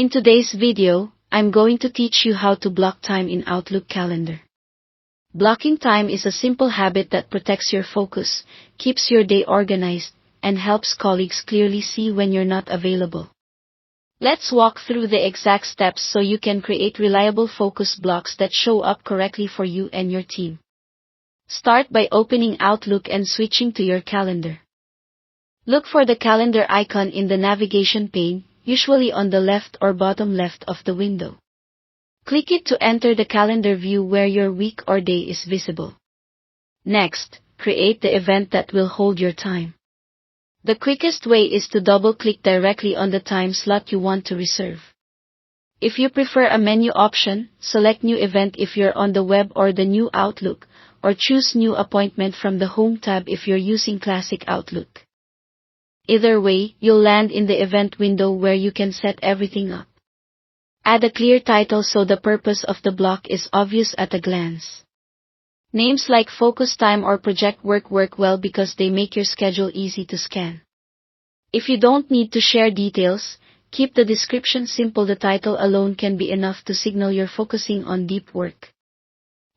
In today's video, I'm going to teach you how to block time in Outlook Calendar. Blocking time is a simple habit that protects your focus, keeps your day organized, and helps colleagues clearly see when you're not available. Let's walk through the exact steps so you can create reliable focus blocks that show up correctly for you and your team. Start by opening Outlook and switching to your calendar. Look for the calendar icon in the navigation pane, usually on the left or bottom left of the window. Click it to enter the calendar view where your week or day is visible. Next, create the event that will hold your time. The quickest way is to double-click directly on the time slot you want to reserve. If you prefer a menu option, select New Event if you're on the web or the new Outlook, or choose New Appointment from the Home tab if you're using Classic Outlook. Either way, you'll land in the event window where you can set everything up. Add a clear title so the purpose of the block is obvious at a glance. Names like Focus Time or Project Work work well because they make your schedule easy to scan. If you don't need to share details, keep the description simple. The title alone can be enough to signal you're focusing on deep work.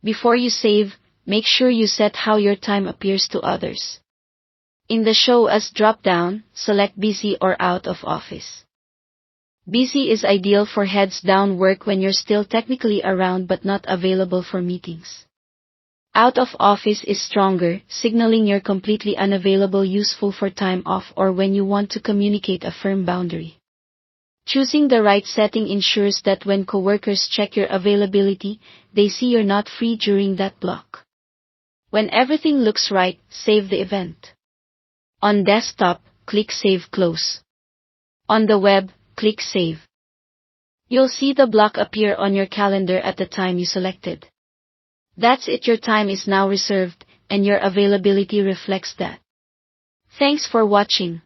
Before you save, make sure you set how your time appears to others. In the Show As drop-down, select Busy or Out of Office. Busy is ideal for heads-down work when you're still technically around but not available for meetings. Out of Office is stronger, signaling you're completely unavailable, useful for time off or when you want to communicate a firm boundary. Choosing the right setting ensures that when coworkers check your availability, they see you're not free during that block. When everything looks right, save the event. On desktop, click Save Close. On the web, click Save. You'll see the block appear on your calendar at the time you selected. That's it, your time is now reserved, and your availability reflects that. Thanks for watching.